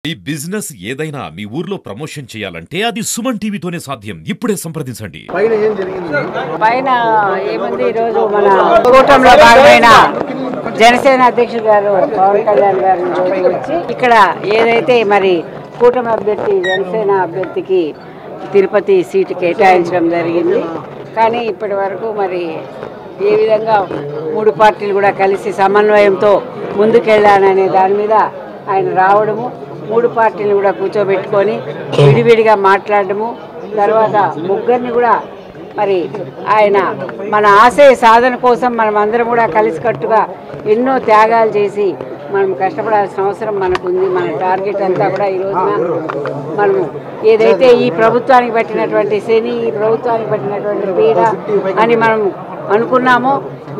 ఈ బిజినెస్ ఏదైనా మీ ఊర్లో ప్రమోషన్ చేయాలంటే అది సుమన్ టీవీతోనే సాధ్యం. ఇప్పుడే సంప్రదించండి. పైన ఏముంది ఈరోజు మన కూటమిలో భాగమైన జనసేన అధ్యక్షుడు గారు పవన్ కళ్యాణ్ గారు రోజు వచ్చి ఇక్కడ ఏదైతే మరి కూటమి అభ్యర్థి జనసేన అభ్యర్థికి తిరుపతి సీటు కేటాయించడం జరిగింది. కానీ ఇప్పటి వరకు మరి ఏ విధంగా మూడు పార్టీలు కూడా కలిసి సమన్వయంతో ముందుకెళ్ళాననే దాని మీద ఆయన రావడము, మూడు పార్టీలు కూడా కూర్చోబెట్టుకొని విడివిడిగా మాట్లాడము, తర్వాత ముగ్గురిని కూడా మరి ఆయన మన ఆశయ సాధన కోసం మనం అందరం కూడా కలిసికట్టుగా ఎన్నో త్యాగాలు చేసి మనం కష్టపడాల్సిన అవసరం మనకుంది. మన టార్గెట్ అంతా కూడా ఈ రోజున మనము ఏదైతే ఈ ప్రభుత్వానికి పట్టినటువంటి శని, ఈ ప్రభుత్వానికి పట్టినటువంటి పీడ అని మనం అనుకున్నామో,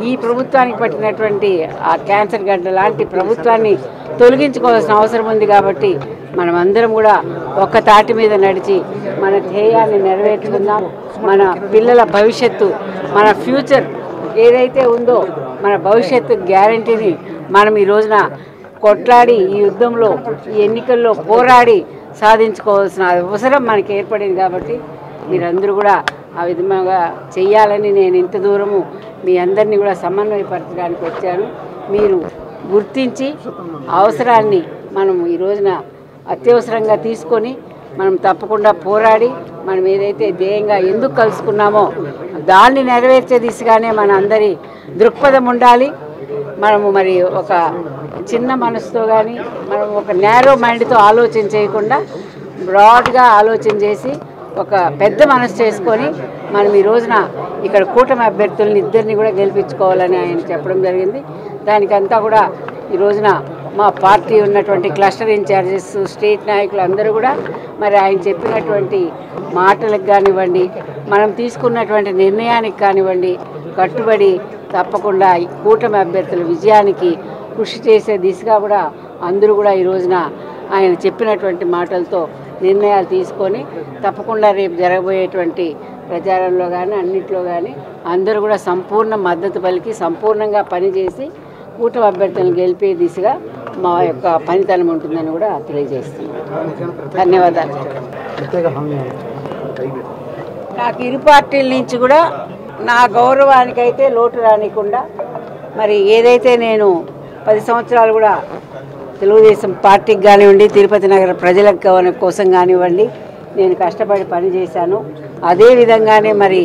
ఈ ప్రభుత్వానికి పట్టినటువంటి ఆ క్యాన్సర్ గడ్డ లాంటి ప్రభుత్వాన్ని తొలగించుకోవాల్సిన అవసరం ఉంది. కాబట్టి మనం అందరం కూడా ఒక్క తాటి మీద నడిచి మన ధ్యేయాన్ని నెరవేర్చుకుందాం. మన పిల్లల భవిష్యత్తు, మన ఫ్యూచర్ ఏదైతే ఉందో మన భవిష్యత్తు గ్యారంటీని మనం ఈ రోజున కొట్లాడి ఈ యుద్ధంలో, ఈ ఎన్నికల్లో పోరాడి సాధించుకోవాల్సిన అవసరం మనకి ఏర్పడింది. కాబట్టి మీరందరూ కూడా ఆ విధంగా చెయ్యాలని నేను ఇంత దూరము మీ అందరినీ కూడా సమన్వయపరచడానికి వచ్చాను. మీరు గుర్తించి అవసరాన్ని మనం ఈ రోజున అత్యవసరంగా తీసుకొని మనం తప్పకుండా పోరాడి మనం ఏదైతే ధ్యేయంగా ఎందుకు కలుసుకున్నామో దాన్ని నెరవేర్చే దిశగానే మన అందరి దృక్పథం ఉండాలి. మనము మరి ఒక చిన్న మనసుతో కానీ మనం ఒక నేరో మైండ్తో ఆలోచన చేయకుండా బ్రాడ్గా ఆలోచన చేసి ఒక పెద్ద మనసు చేసుకొని మనం ఈ రోజున ఇక్కడ కూటమి అభ్యర్థులను ఇద్దరిని కూడా గెలిపించుకోవాలని ఆయన చెప్పడం జరిగింది. దానికంతా కూడా ఈ రోజున మా పార్టీ ఉన్నటువంటి క్లస్టర్ ఇన్ఛార్జెస్, స్టేట్ నాయకులు అందరూ కూడా మరి ఆయన చెప్పినటువంటి మాటలకు కానివ్వండి, మనం తీసుకున్నటువంటి నిర్ణయానికి కానివ్వండి కట్టుబడి తప్పకుండా ఈ కూటమి అభ్యర్థుల విజయానికి కృషి చేసే దిశగా కూడా అందరూ కూడా ఈ రోజున ఆయన చెప్పినటువంటి మాటలతో నిర్ణయాలు తీసుకొని తప్పకుండా రేపు జరగబోయేటువంటి ప్రచారంలో కానీ అన్నింటిలో కానీ అందరూ కూడా సంపూర్ణ మద్దతు పలికి సంపూర్ణంగా పనిచేసి కూటమి అభ్యర్థులను గెలిపే దిశగా మా యొక్క పనితనం ఉంటుందని కూడా తెలియజేస్తున్నాను. ధన్యవాదాలు. నాకు ఇరు పార్టీల నుంచి కూడా నా గౌరవానికైతే లోటు రానికుండా మరి ఏదైతే నేను 10 సంవత్సరాలు కూడా తెలుగుదేశం పార్టీకి కానివ్వండి, తిరుపతి నగర ప్రజల కోసం కానివ్వండి నేను కష్టపడి పనిచేశాను. అదే విధంగానే మరి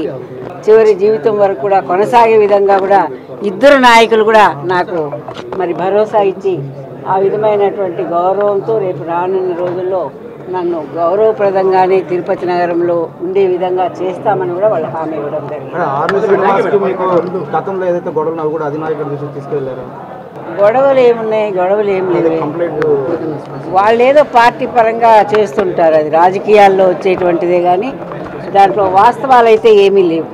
చివరి జీవితం వరకు కూడా కొనసాగే విధంగా కూడా ఇద్దరు నాయకులు కూడా నాకు మరి భరోసా ఇచ్చి ఆ విధమైనటువంటి గౌరవంతో రేపు రానున్న రోజుల్లో నన్ను గౌరవప్రదంగానే తిరుపతి నగరంలో ఉండే విధంగా చేస్తామని కూడా వాళ్ళు హామీ ఇవ్వడం జరిగింది. గొడవలు ఏమున్నాయి? గొడవలు ఏం లేవు. వాళ్ళు ఏదో పార్టీ పరంగా చేస్తుంటారు, అది రాజకీయాల్లో వచ్చేటువంటిదే కానీ దాంట్లో వాస్తవాలు అయితే ఏమీ లేవు.